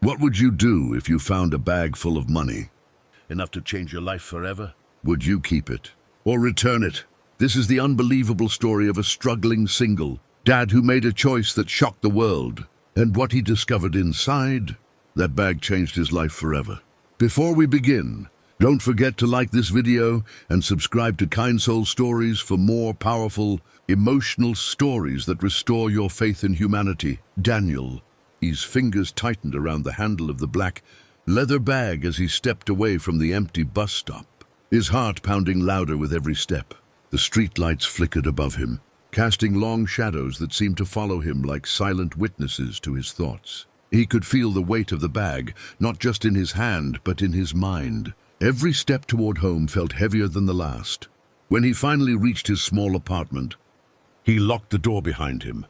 What would you do if you found a bag full of money? Enough to change your life forever? Would you keep it or return it? This is the unbelievable story of a struggling single dad who made a choice that shocked the world. And what he discovered inside, that bag changed his life forever. Before we begin, don't forget to like this video and subscribe to Kind Soul Stories for more powerful, emotional stories that restore your faith in humanity. Daniel, his fingers tightened around the handle of the black leather bag as he stepped away from the empty bus stop, his heart pounding louder with every step. The streetlights flickered above him, casting long shadows that seemed to follow him like silent witnesses to his thoughts. He could feel the weight of the bag, not just in his hand, but in his mind. Every step toward home felt heavier than the last. When he finally reached his small apartment, he locked the door behind him,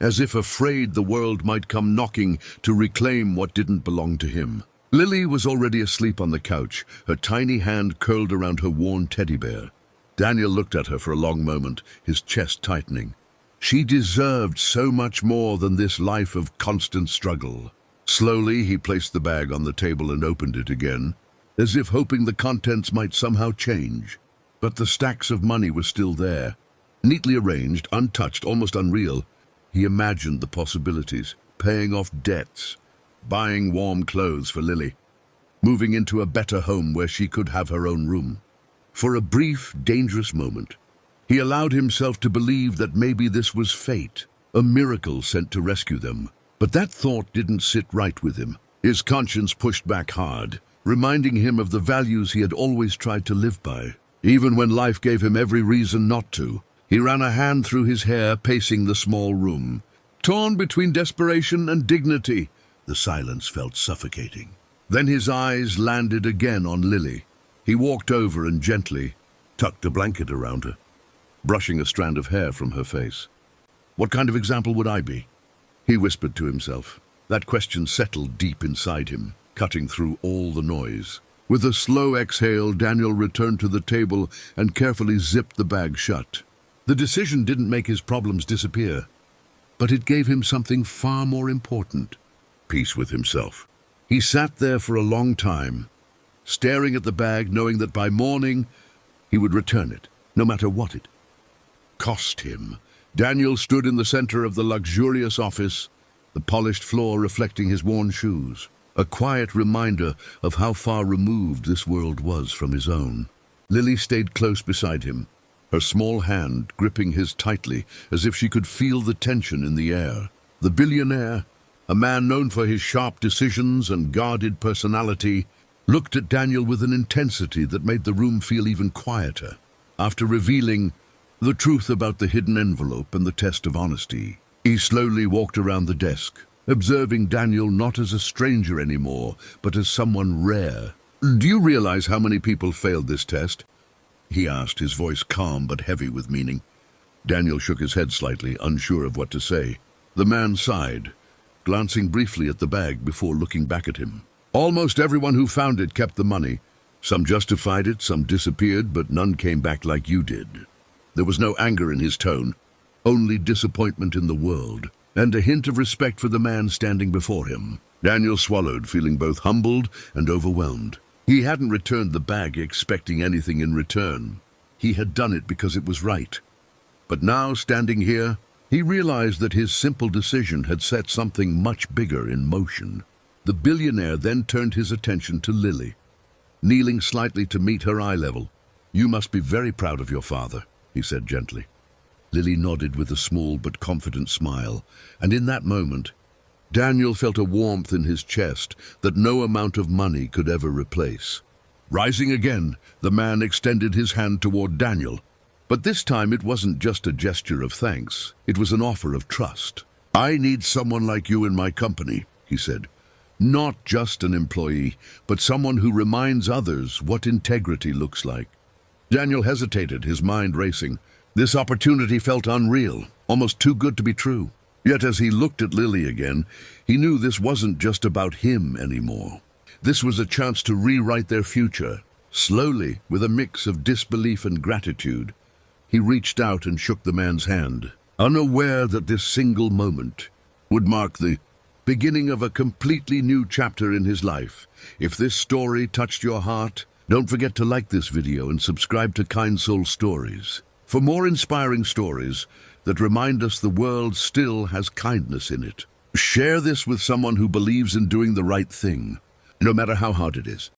as if afraid the world might come knocking to reclaim what didn't belong to him. Lily was already asleep on the couch, her tiny hand curled around her worn teddy bear. Daniel looked at her for a long moment, his chest tightening. She deserved so much more than this life of constant struggle. Slowly, he placed the bag on the table and opened it again, as if hoping the contents might somehow change. But the stacks of money were still there, neatly arranged, untouched, almost unreal. He imagined the possibilities, paying off debts, buying warm clothes for Lily, moving into a better home where she could have her own room. For a brief, dangerous moment, he allowed himself to believe that maybe this was fate, a miracle sent to rescue them. But that thought didn't sit right with him. His conscience pushed back hard, reminding him of the values he had always tried to live by, even when life gave him every reason not to. He ran a hand through his hair, pacing the small room. Torn between desperation and dignity, the silence felt suffocating. Then his eyes landed again on Lily. He walked over and gently tucked a blanket around her, brushing a strand of hair from her face. What kind of example would I be? He whispered to himself. That question settled deep inside him, cutting through all the noise. With a slow exhale, Daniel returned to the table and carefully zipped the bag shut. The decision didn't make his problems disappear, but it gave him something far more important: peace with himself. He sat there for a long time, staring at the bag, knowing that by morning he would return it, no matter what it cost him. Daniel stood in the center of the luxurious office, the polished floor reflecting his worn shoes, a quiet reminder of how far removed this world was from his own. Lily stayed close beside him, her small hand gripping his tightly as if she could feel the tension in the air. The billionaire, a man known for his sharp decisions and guarded personality, looked at Daniel with an intensity that made the room feel even quieter. After revealing the truth about the hidden envelope and the test of honesty, he slowly walked around the desk, observing Daniel not as a stranger anymore, but as someone rare. "Do you realize how many people failed this test?" he asked, his voice calm but heavy with meaning. Daniel shook his head slightly, unsure of what to say. The man sighed, glancing briefly at the bag before looking back at him. "Almost everyone who found it kept the money. Some justified it, some disappeared, but none came back like you did." There was no anger in his tone, only disappointment in the world, and a hint of respect for the man standing before him. Daniel swallowed, feeling both humbled and overwhelmed. He hadn't returned the bag expecting anything in return. He had done it because it was right. But now, standing here, he realized that his simple decision had set something much bigger in motion. The billionaire then turned his attention to Lily, kneeling slightly to meet her eye level. "You must be very proud of your father," he said gently. Lily nodded with a small but confident smile, and in that moment, Daniel felt a warmth in his chest that no amount of money could ever replace. Rising again, the man extended his hand toward Daniel. But this time it wasn't just a gesture of thanks, it was an offer of trust. "I need someone like you in my company," he said. "Not just an employee, but someone who reminds others what integrity looks like." Daniel hesitated, his mind racing. This opportunity felt unreal, almost too good to be true. Yet as he looked at Lily again, he knew this wasn't just about him anymore. This was a chance to rewrite their future. Slowly, with a mix of disbelief and gratitude, he reached out and shook the man's hand, unaware that this single moment would mark the beginning of a completely new chapter in his life. If this story touched your heart, don't forget to like this video and subscribe to Kind Soul Stories for more inspiring stories that remind us the world still has kindness in it. Share this with someone who believes in doing the right thing, no matter how hard it is.